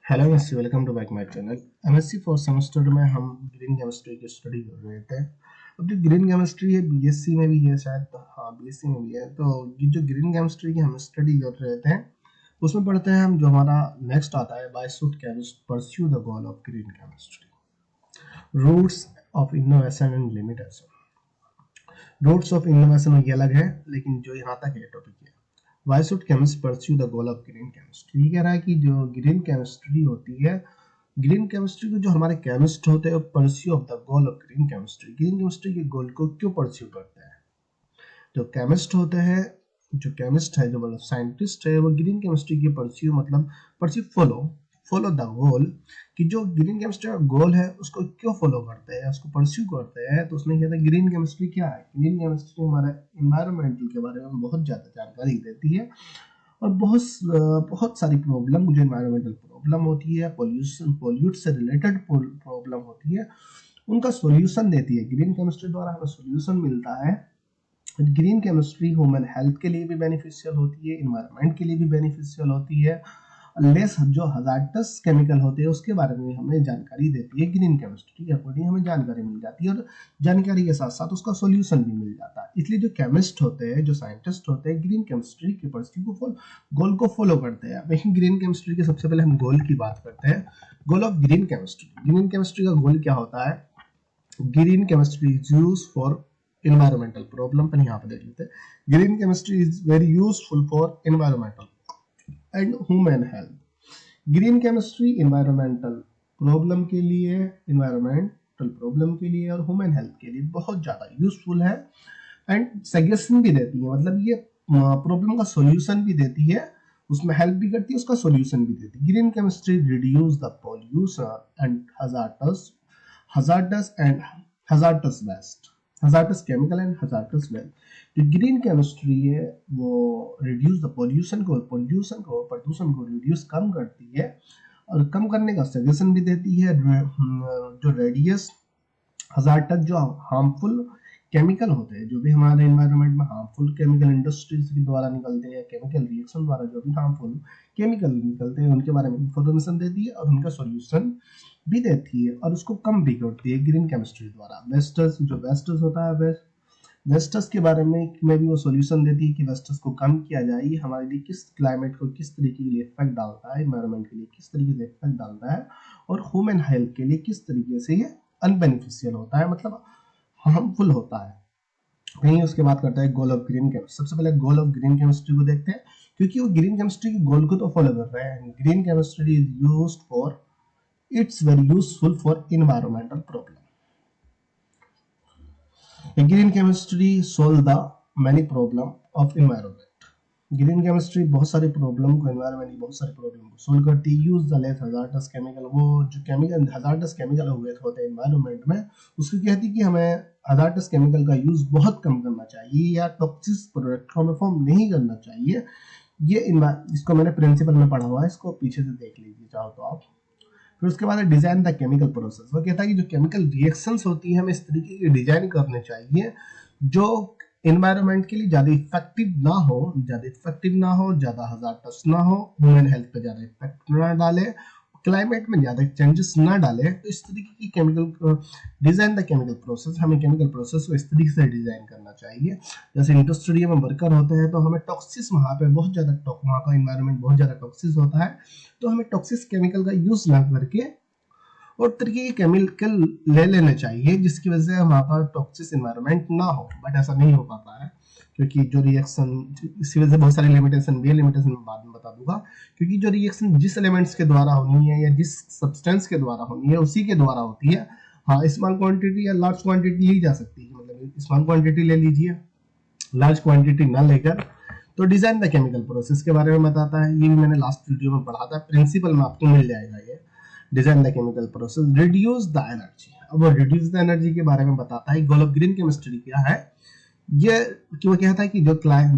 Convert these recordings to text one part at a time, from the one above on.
Hello mister, welcome to back my channel. MSc fourth semester में हम green chemistry की study कर रहे थे। अब जो ग्रीन केमिस्ट्री है बीएससी में भी है शायद, हाँ बीएससी में भी है। तो ये जो ग्रीन केमिस्ट्री की हम स्टडी कर रहे थे उसमें पढ़ते हैं हम, जो हमारा नेक्स्ट आता है, बायसुट chemist pursue the goal of green chemistry, roots of innovation and limitation. Roots of innovation ये अलग है, लेकिन जो यहाँ तक है टॉपिक है, Why should chemists pursue the goal of green chemistry? ये कह रहा है कि जो ग्रीन केमिस्ट्री होती है, ग्रीन केमिस्ट्री को जो हमारे केमिस्ट होते हैं pursue of the goal of green chemistry, green chemistry के गोल को क्यों परस्यू करते हैं? जो केमिस्ट होते हैं, जो केमिस्ट है, जो मतलब साइंटिस्ट है, वो ग्रीन केमिस्ट्री के परस्यू मतलब परस्यू फॉलो द गोल, कि जो ग्रीन केमिस्ट्री का गोल है उसको क्यों फॉलो करते हैं, उसको परस्यू करते हैं। तो उसने कहता है ग्रीन केमिस्ट्री क्या है। ग्रीन केमिस्ट्री हमारे इन्वायरमेंटल के बारे में बहुत ज़्यादा जानकारी देती है और बहुत सारी प्रॉब्लम, जो इन्वायरमेंटल प्रॉब्लम होती है, पोल्यूट से रिलेटेड प्रॉब्लम होती है, उनका सॉल्यूशन देती है। ग्रीन केमिस्ट्री द्वारा हमें सॉल्यूशन मिलता है। ग्रीन केमिस्ट्री ह्यूमन हेल्थ के लिए भी बेनिफिशियल होती है, इन्वायरमेंट के लिए भी बेनिफिशियल होती है। लेस जो हजार्डस केमिकल होते हैं उसके बारे में हमें जानकारी देती है। ग्रीन केमिस्ट्री के अकॉर्डिंग हमें जानकारी मिल जाती है और जानकारी के साथ साथ उसका सॉल्यूशन भी मिल जाता है। इसलिए जो केमिस्ट होते हैं, जो साइंटिस्ट होते हैं, ग्रीन केमिस्ट्री के परस्यू को गोल को फॉलो करते हैं। लेकिन ग्रीन केमिस्ट्री के सबसे पहले हम गोल की बात करते हैं। गोल of green chemistry, green chemistry का गोल क्या होता है? Green chemistry is use for environmental problem. पर यहाँ पे देख लेते हैं, green chemistry is very useful for environmental and human health. Green chemistry environmental problem के लिए, इन्वायरमेंटल प्रॉब्लम के लिए और ह्यूमन हेल्थ के लिए बहुत ज़्यादा यूजफुल है। एंड सजेशन भी देती है, मतलब ये प्रॉब्लम का सॉल्यूशन भी देती है, उसमें हेल्प भी करती है, उसका सॉल्यूशन भी देती है। Green chemistry reduce the pollution and hazardous waste, hazardous chemical and hazardous waste। जो ग्रीन केमिस्ट्री है वो रिड्यूस द प्रदूषण को रिड्यूस कम करती है और कम करने का सजेशन भी देती है। जो रेडियस हजार्डस, जो हार्मफुल केमिकल होते हैं, जो भी हमारे एनवायरनमेंट में हार्मफुल केमिकल इंडस्ट्रीज के द्वारा निकलते हैं, केमिकल रिएक्शन द्वारा जो भी हार्मफुल केमिकल निकलते हैं, उनके बारे में इंफॉर्मेशन देती है और उनका सॉल्यूशन भी देती है और उसको कम भी करती है ग्रीन केमिस्ट्री द्वारा। वेस्टर्स, जो वेस्टर्स होता है, वेस्टर्स के बारे में भी वो सॉल्यूशन देती है कि वेस्टर्स को कम किया जाए, ये हमारे लिए किस क्लाइमेट को किस तरीके के लिए इफेक्ट डालता है, इन्वायरमेंट के लिए किस तरीके से इफेक्ट डालता है और ह्यूमन हेल्थ के लिए किस तरीके से ये अनबेनिफिशियल होता है, मतलब हार्मफुल होता है। वहीं उसके बाद करता है गोल ऑफ ग्रीन केमिस्ट्री। सबसे पहले गोल ऑफ ग्रीन केमिस्ट्री को देखते हैं, क्योंकि वो ग्रीन केमिस्ट्री के गोल को तो फॉलो कर रहे हैं। Green chemistry is used for, it's very useful for environmental problem. Green chemistry solve the many problem of environment. Green chemistry बहुत सारी प्रॉब्लम को, एनवायरमेंट की बहुत सारी प्रॉब्लम को सोल्व करती है। Use the less hazardous chemical, वो जो केमिकल हजार्डस केमिकल होते हैं एनवायरमेंट में, उसको कहती है कि हमें हजार्डस केमिकल का यूज बहुत कम करना चाहिए या टॉक्सिक प्रोडक्ट को हमें फॉर्म नहीं करना चाहिए। ये इसको मैंने प्रिंसिपल में पढ़ा हुआ है, इसको पीछे से देख लीजिए चाहो तो आप। फिर उसके बाद डिजाइन द केमिकल प्रोसेस। वो कहता है कि जो केमिकल रिएक्शंस होती है हमें इस तरीके की डिजाइन करने चाहिए जो एनवायरनमेंट के लिए ज्यादा इफेक्टिव ना हो, ज्यादा हजार्डस ना हो, ह्यूमन हेल्थ पे ज्यादा इफेक्ट ना डाले, क्लाइमेट में ज्यादा चेंजेस ना डाले। तो इस तरीके की chemical design the chemical process, हमें केमिकल प्रोसेस को इस तरीके से डिजाइन करना चाहिए। जैसे इंडस्ट्री में वर्कर होते हैं तो हमें टॉक्सिस, वहाँ पे बहुत ज्यादा वहाँ का एनवायरनमेंट बहुत ज्यादा टॉक्सिस होता है, तो हमें टॉक्सिस केमिकल का यूज ना करके और तरीके के केमिकल ले लेने चाहिए जिसकी वजह से वहाँ पर टॉक्सिस एनवायरनमेंट ना हो। बट ऐसा नहीं हो पाता है क्योंकि जो रिएक्शन, इसी वजह से बहुत सारी लिमिटेशन भी है, लिमिटेशन में बाद में बता दूंगा। क्योंकि जो रिएक्शन जिस एलिमेंट्स के द्वारा होनी है या जिस सब्सटेंस के द्वारा होनी है उसी के द्वारा होती है। हाँ, स्मॉल क्वांटिटी या लार्ज क्वांटिटी ली जा सकती है, मतलब स्मॉल क्वांटिटी ले लीजिए, लार्ज क्वांटिटी ना लेकर। तो डिजाइन द केमिकल प्रोसेस के बारे में बताता है, ये भी मैंने लास्ट वीडियो में पढ़ा था, प्रिंसिपल में आपको मिल जाएगा ये। Design the chemical process, reduce the energy. अब वो रिड्यूस द एनर्जी के बारे में बताता है। गोल ऑफ ग्रीन केमिस्ट्री क्या है, ये कि वो कहता है कि जो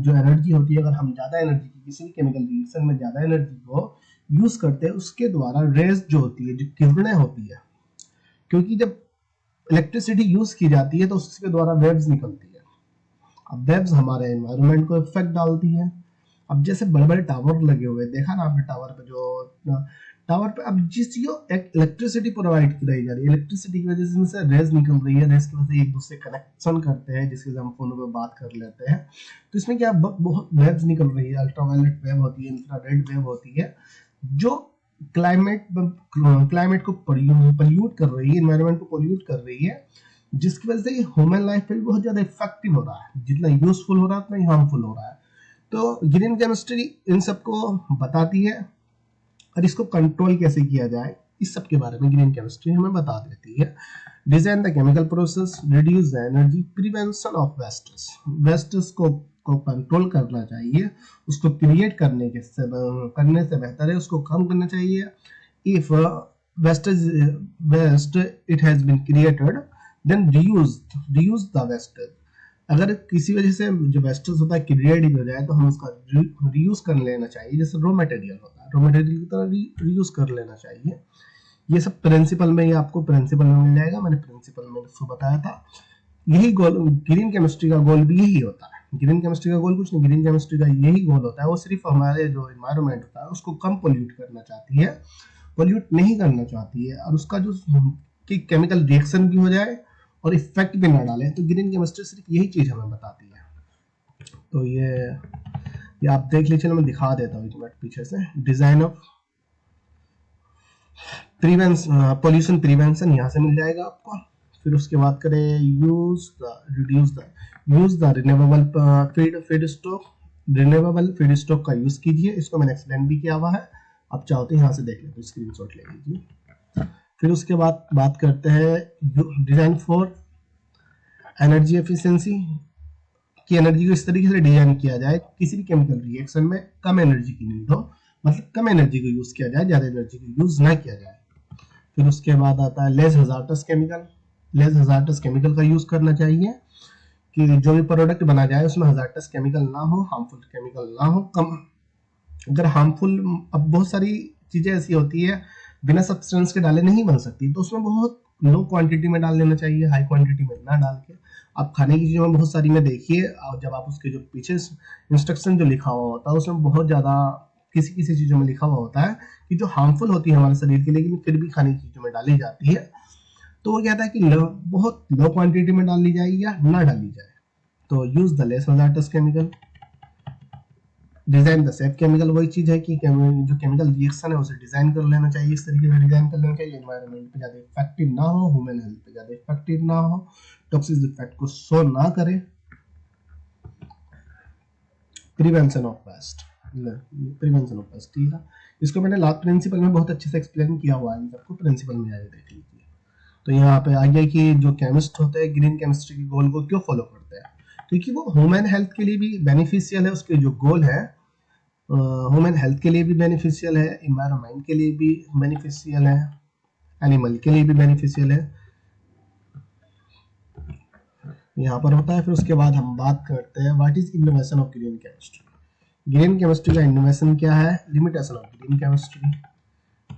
एनर्जी होती है, अगर हम ज्यादा एनर्जी की किसी भी केमिकल रिएक्शन में ज्यादा एनर्जी को यूज करते हैं, उसके द्वारा रेज जो होती है, जो किरणें होती है, क्योंकि जब इलेक्ट्रिसिटी यूज की जाती है तो उसके द्वारा वेव्स निकलती है। अब वेव्स हमारे एनवायरनमेंट को इफेक्ट डालती है। अब जैसे बड़े बड़े टावर लगे हुए, देखा ना आपने टावर पे जो टावर पे अब जिस चीज एक इलेक्ट्रिसिटी प्रोवाइड कराई जा रही है, इलेक्ट्रिसिटी की वजह से रेज निकल रही है, रेज की वजह से एक दूसरे कनेक्शन करते हैं जिसके हम फोनों पे बात कर लेते हैं। तो इसमें क्या बहुत वेव्स निकल रही है, अल्ट्रावायलेट वेव होती है, इंफ्रारेड वेव होती है, जो क्लाइमेट को पोल्यूट कर रही है, एनवायरनमेंट को पोल्यूट कर रही है, जिसकी वजह से ह्यूमन लाइफ पे भी बहुत ज्यादा इफेक्टिव हो रहा है। जितना यूजफुल हो रहा है उतना ही हार्मफुल हो रहा है। तो ग्रीन केमिस्ट्री इन सबको बताती है और इसको कंट्रोल कैसे किया जाए इस सब के बारे में ग्रीन केमिस्ट्री हमें बता देती है। Design the chemical process, reduce the energy, prevention of wastage, wastage को कंट्रोल करना चाहिए, उसको क्रिएट करने से बेहतर है उसको कम करना चाहिए। If waste it has been created then reuse the wastage, अगर किसी वजह से जो वेस्टेज होता है क्रिएट हो जाए तो हम उसका रीयूज कर लेना चाहिए, जैसे रॉ मटेरियल होता है, रॉ मटेरियल की तरह रीयूज कर लेना चाहिए। ये सब प्रिंसिपल में, ये आपको प्रिंसिपल में मिल जाएगा, मैंने प्रिंसिपल में इसको बताया था। यही गोल ग्रीन केमिस्ट्री का गोल भी यही होता है। ग्रीन केमिस्ट्री का गोल कुछ नहीं, ग्रीन केमिस्ट्री का यही गोल होता है, वो सिर्फ हमारे जो एनवायरनमेंट होता है उसको कम पोल्यूट करना चाहती है, पोल्यूट नहीं करना चाहती है, और उसका जो कि केमिकल रिएक्शन भी हो जाए और इफेक्ट भी ना डालें। तो ग्रीन केमिस्ट्री सिर्फ यही चीज हमें बताती है। तो ये आप देख लीजिए, मैं दिखा देता हूँ एक मिनट पीछे से। डिजाइन ऑफ पोल्यूशन प्रिवेंशन यहाँ से मिल जाएगा आपको। फिर उसके बाद करें use the renewable feed stock का यूज कीजिए। इसको मैंने एक्सप्लेन भी किया हुआ है, आप चाहो तो यहाँ से देख लेते, स्क्रीनशॉट ले लीजिए। फिर उसके बाद बात करते हैं डिजाइन फॉर एनर्जी एफिशिएंसी, कि एनर्जी को इस तरीके से डिजाइन किया जाए किसी भी केमिकल रिएक्शन में कम एनर्जी की नीड हो, मतलब कम एनर्जी का यूज किया जाए, ज्यादा एनर्जी का यूज ना किया जाए। फिर उसके बाद आता है less hazardous chemical. Less hazardous chemical का यूज करना चाहिए कि जो भी प्रोडक्ट बना जाए उसमें हजार्डस केमिकल ना हो, हार्मफुल केमिकल ना हो। कम अगर हार्मफुल, अब बहुत सारी चीजें ऐसी होती है बिना सब्सटेंस के डाले नहीं बन सकती, तो उसमें बहुत लो क्वांटिटी में डाल लेना चाहिए, हाई क्वांटिटी में ना डाल के। आप खाने की चीजों में बहुत सारी में देखिए, और जब आप उसके जो पीछे इंस्ट्रक्शन जो लिखा हुआ होता है उसमें बहुत ज्यादा किसी किसी चीजों में लिखा हुआ होता है कि जो हार्मफुल होती है हमारे शरीर के लिए, लेकिन फिर भी खाने की चीजों में डाली जाती है। तो वो कहता है कि बहुत लो क्वांटिटी में डाल ली जाए या ना डाली जाए। तो use the less hazardous chemical. Design the safe chemical, वही चीज है कि जो केमिकल रिएक्शन है उसे डिजाइन कर लेना चाहिए, इस तरीके से डिजाइन कर लेना चाहिए एनवायरनमेंट पे ज्यादा इफेक्टिव ना हो, ह्यूमन हेल्थ पे ज्यादा इफेक्टिव ना हो, टॉक्सिक इफेक्ट को शो ना करे। Prevention of waste, prevention of waste, ठीक है। इसको मैंने लास्ट प्रिंसिपल में बहुत अच्छे से एक्सप्लेन किया हुआ है, इन सबको प्रिंसिपल में जाके देख लीजिए। तो यहाँ पे आ गया कि जो केमिस्ट होते हैं ग्रीन केमिस्ट्री के गोल को क्यों फॉलो करते हैं, क्योंकि वो ह्यूमन हेल्थ के लिए भी बेनिफिशियल है, उसके जो गोल है ह्यूमन हेल्थ के लिए भी बेनिफिशियल है, एनवायरनमेंट के लिए भी बेनिफिशियल है, एनिमल के लिए भी बेनिफिशियल है, यहाँ पर होता है। फिर उसके बाद हम बात करते हैं what is innovation of green chemistry. Green chemistry का इनोवेशन क्या है, limitation of green chemistry.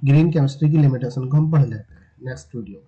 Green chemistry की लिमिटेशन को हम पढ़ लेते हैं नेक्स्ट वीडियो में।